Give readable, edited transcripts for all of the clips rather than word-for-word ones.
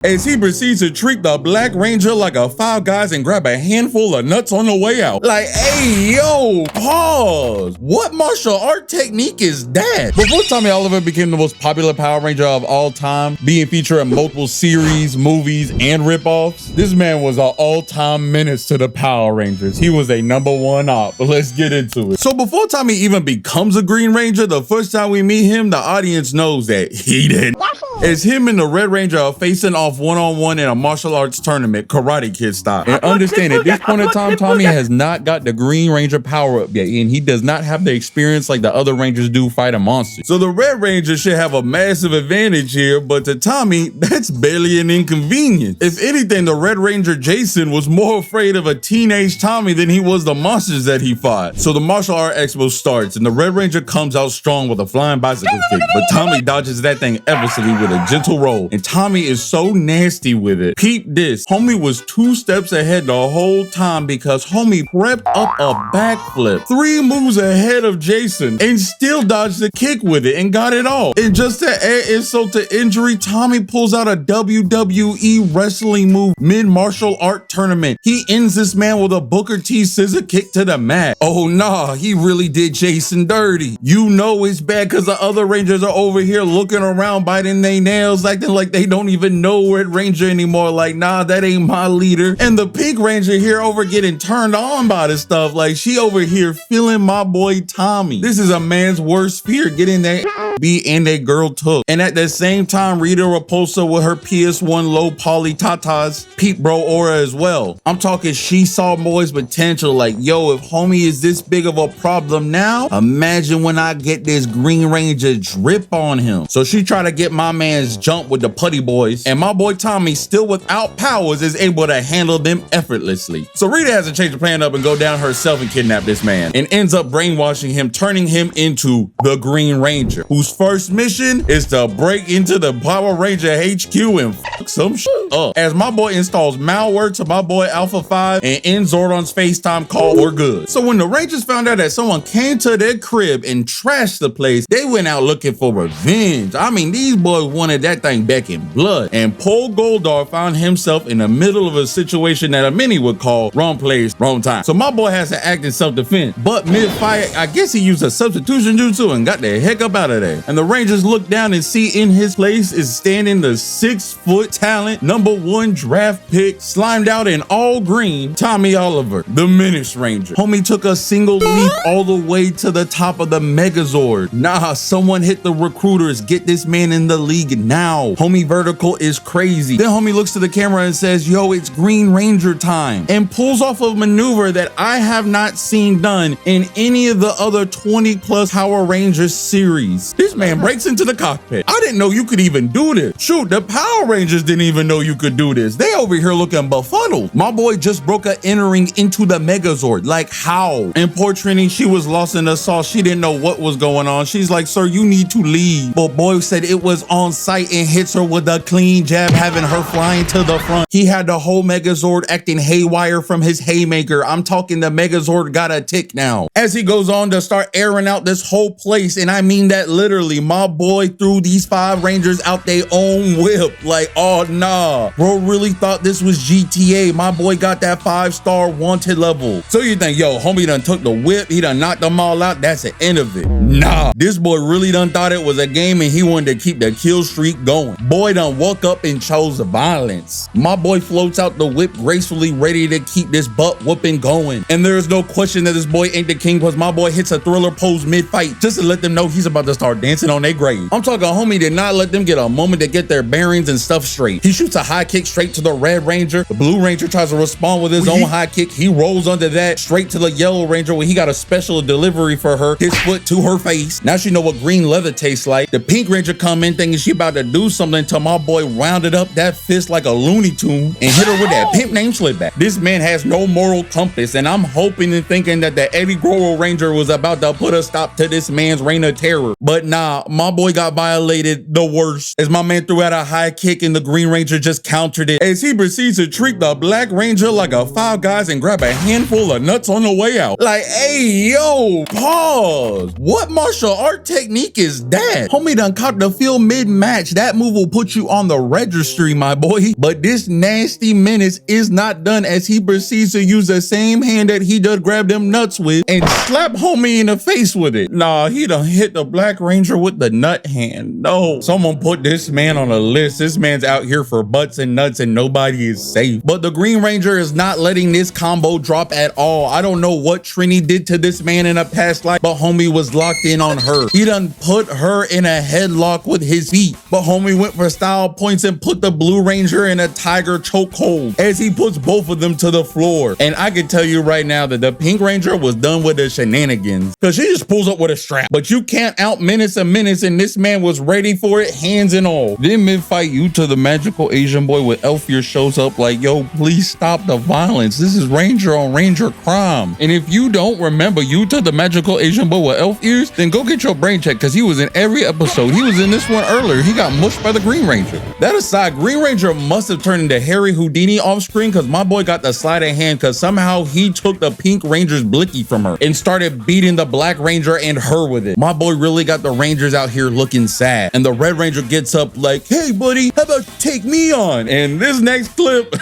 as he proceeds to treat the Black Ranger like a Five Guys and grab a handful of nuts on the way out. Like, hey, yo, pause. What martial art technique is that? Before Tommy Oliver became the most popular Power Ranger of all time, being featured in multiple series, movies, and ripoffs, this man was an all-time menace to the Power Rangers. He was a #1 op. Let's get into it. So before Tommy even becomes a Green Ranger, the first time we meet him, the audience knows that he didn't. As him and the Red Ranger are facing off one-on-one in a martial arts tournament, Karate Kid style. And understand, at this point in time, Tommy has not got the Green Ranger power up yet, and he does not have the experience like the other Rangers do fighting monsters. So the Red Ranger should have a massive advantage here, but to Tommy, that's barely an inconvenience. If anything, the Red Ranger Jason was more afraid of a teenage Tommy than he was the monsters that he fought. So the martial art expo starts, and the Red Ranger comes out strong with a flying bicycle kick, but Tommy dodges that thing eversily with a gentle roll, and Tommy is so nasty with it. Peep this, homie was 2 steps ahead the whole time because homie prepped up a backflip 3 moves ahead of Jason and still dodged the kick with it and got it off. And just to add insult to injury, Tommy pulls out a WWE wrestling move mid-martial art tournament. He ends this man with a Booker T scissor kick to the mat. Oh nah, he really did Jason dirty. You know it's bad because the other Rangers are over here looking around, biting their nails, acting like they don't even know Red Ranger anymore. Like, nah, that ain't my leader. And the Pink Ranger here over getting turned on by this stuff. Like, she over here feeling my boy Tommy. This is a man's worst fear, getting that beat and that girl took. And at the same time, Rita Repulsa with her PS1 low poly tatas peep bro aura as well. I'm talking, she saw boy's potential. Like, yo, if homie is this big of a problem now, imagine when I get this Green Ranger drip on him. So she tried to get my man's jump with the putty boys, and my boy Tommy, still without powers, is able to handle them effortlessly. So Rita has to change the plan up and go down herself and kidnap this man, and ends up brainwashing him, turning him into the Green Ranger, whose first mission is to break into the Power Ranger HQ and fuck some shit up. As my boy installs malware to my boy Alpha 5 and ends Zordon's FaceTime call for good. So when the Rangers found out that someone came to their crib and trashed the place, they went out looking for revenge. I mean, these boys wanted that thing back in blood. And Paul Goldar found himself in the middle of a situation that a many would call wrong place, wrong time. So my boy has to act in self-defense. But mid-fight, I guess he used a substitution jutsu and got the heck up out of there. And the Rangers look down and see in his place is standing the 6-foot talent, #1 draft pick, slimed out in all green, Tommy Oliver, the Menace Ranger. Homie took a single leap all the way to the top of the Megazord. Nah, someone hit the recruiters. Get this man in the league now. Homie vertical is crazy. Then homie looks to the camera and says, yo, it's Green Ranger time, and pulls off a maneuver that I have not seen done in any of the other 20+ Power Rangers series. This man breaks into the cockpit. I didn't know you could even do this. Shoot, the Power Rangers didn't even know you could do this. They over here looking befuddled. My boy just broke a entering into the Megazord. Like, how? And poor Trini, she was lost in the sauce. She didn't know what was going on. She's like, sir, you need to leave. But boy said it was on site and hits her with a clean jab, having her flying to the front. He had the whole Megazord acting haywire from his haymaker. I'm talking, the Megazord got a tick now. As he goes on to start airing out this whole place, and I mean that literally, my boy threw these 5 Rangers out their own whip. Like, oh nah, bro really thought this was GTA. My boy got that 5-star wanted level. So you think, yo, homie done took the whip, he done knocked them all out, that's the end of it. Nah, this boy really done thought it was a game and he wanted to keep the kill streak going. Boy done woke up and chose violence. My boy floats out the whip gracefully, ready to keep this butt whooping going. And there is no question that this boy ain't the king, because my boy hits a thriller pose mid-fight just to let them know he's about to start dancing on their grave. I'm talking, homie did not let them get a moment to get their bearings and stuff straight. He shoots a high kick straight to the Red Ranger. The Blue Ranger tries to respond with his own high kick. He rolls under that straight to the Yellow Ranger, where he got a special delivery for her. His foot to her face. Now she know what green leather tastes like. The Pink Ranger come in thinking she about to do something till my boy rounded up that fist like a Looney Tune and hit her with that pimp named Slipback. This man has no moral compass, and I'm hoping and thinking that the Eddie Guerrero Ranger was about to put a stop to this man's reign of terror. But nah, my boy got violated the worst, as my man threw out a high kick and the Green Ranger just countered it, as he proceeds to treat the Black Ranger like a Five Guys and grab a handful of nuts on the way out. Like, hey, yo, pause. What martial art technique is that? Homie done caught the field mid-match. That move will put you on the red registry, my boy. But this nasty Menace is not done, as he proceeds to use the same hand that he done grabbed them nuts with and slap homie in the face with it. Nah, he done hit the Black Ranger with the nut hand. No, someone put this man on a list. This man's out here for butts and nuts and nobody is safe. But the Green Ranger is not letting this combo drop at all. I don't know what Trini did to this man in a past life, but homie was locked in on her. He done put her in a headlock with his feet, but homie went for style points and put the Blue Ranger in a tiger chokehold as he puts both of them to the floor. And I can tell you right now that the Pink Ranger was done with the shenanigans, because she just pulls up with a strap. But you can't out menace a menace, and this man was ready for it, hands and all. Then mid-fight, Yuta, the magical Asian boy with elf ear, shows up like, yo, please stop the violence. This is Ranger on Ranger crime. And if you don't remember Yuta, the magical Asian boy with elf ears, then go get your brain checked, because he was in every episode. He was in this one earlier. He got mushed by the Green Ranger. That aside, Green Ranger must have turned into Harry Houdini off screen, because my boy got the sleight of hand, because somehow he took the Pink Ranger's blicky from her and started beating the Black Ranger and her with it. My boy really got the Rangers out here looking sad. And the Red Ranger gets up like, hey buddy, how about you take me on? And this next clip,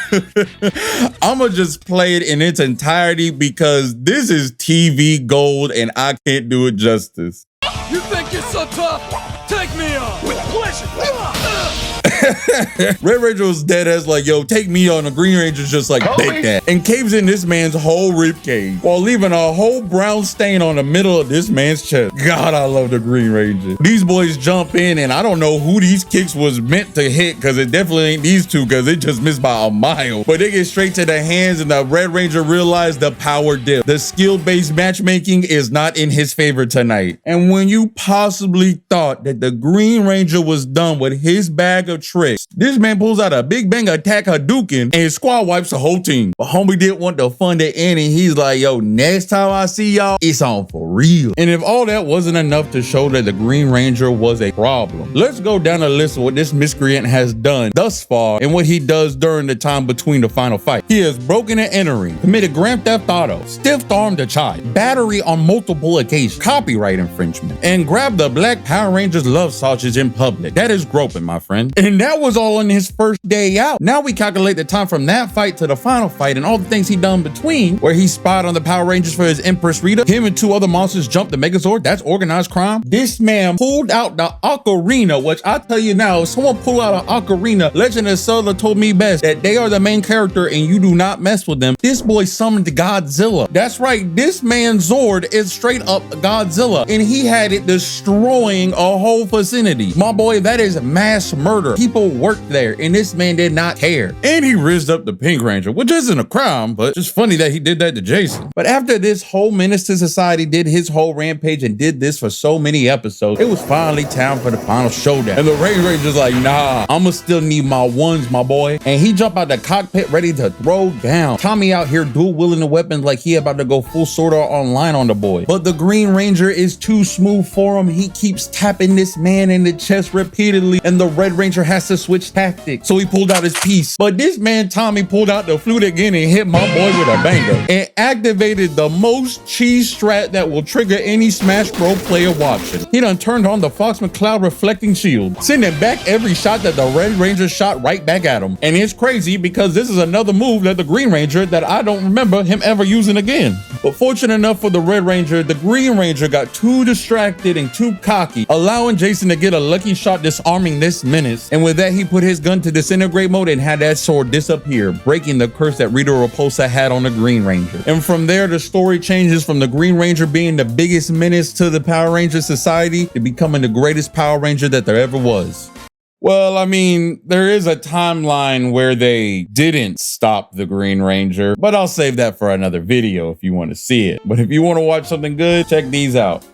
I'ma just play it in its entirety because this is TV gold and I can't do it justice. You think you're so tough? Take me on! With pleasure! Red Ranger was dead ass like, yo, take me on. The Green Ranger's just like, take that, and caves in this man's whole rib cage while leaving a whole brown stain on the middle of this man's chest. God, I love the Green Ranger. These boys jump in, and I don't know who these kicks was meant to hit, because it definitely ain't these two, because it just missed by a mile. But they get straight to the hands, and the Red Ranger realized the power dip. The skill-based matchmaking is not in his favor tonight. And when you possibly thought that the Green Ranger was done with his bag of tricks, this man pulls out a Big Bang Attack Hadouken and squad wipes the whole team. But homie didn't want the fun to end, and he's like, yo, next time I see y'all, it's on for real. And if all that wasn't enough to show that the Green Ranger was a problem, let's go down the list of what this miscreant has done thus far and what he does during the time between the final fight. He has broken and entering, committed Grand Theft Auto, stiff-armed a child, battery on multiple occasions, copyright infringement, and grabbed the Black Power Rangers love sausage in public. That is groping, my friend. And that was all in his first day out. Now we calculate the time from that fight to the final fight and all the things he done between, where he spied on the Power Rangers for his Empress Rita. Him and two other monsters jumped the Megazord. That's organized crime. This man pulled out the ocarina, which I tell you now, if someone pull out an ocarina, Legend of Zelda told me best that they are the main character and you do not mess with them. This boy summoned Godzilla. That's right. This man's Zord is straight up Godzilla, and he had it destroying a whole vicinity. My boy, that is mass murder. People worked there, and this man did not care. And he rizzed up the Pink Ranger, which isn't a crime, but just funny that he did that to Jason. But after this whole Menace to Society did his whole rampage and did this for so many episodes, it was finally time for the final showdown. And the Red Ranger's like, nah, I'ma still need my ones, my boy. And he jumped out the cockpit ready to throw down. Tommy out here dual wielding the weapons like he about to go full Sword Art Online on the boy. But the Green Ranger is too smooth for him. He keeps tapping this man in the chest repeatedly, and the Red Ranger has to switch tactics. So he pulled out his piece. But this man, Tommy, pulled out the flute again and hit my boy with a banger and activated the most cheese strat that will trigger any Smash Bros player watching. He done turned on the Fox McCloud reflecting shield, sending back every shot that the Red Ranger shot right back at him. And it's crazy because this is another move that the Green Ranger that I don't remember him ever using again. But fortunate enough for the Red Ranger, the Green Ranger got too distracted and too cocky, allowing Jason to get a lucky shot disarming this Menace. And with that, he put his gun to disintegrate mode and had that sword disappear, breaking the curse that Rita Repulsa had on the Green Ranger. And from there, the story changes from the Green Ranger being the biggest menace to the Power Ranger society to becoming the greatest Power Ranger that there ever was. Well, I mean, there is a timeline where they didn't stop the Green Ranger, but I'll save that for another video if you want to see it. But if you want to watch something good, check these out.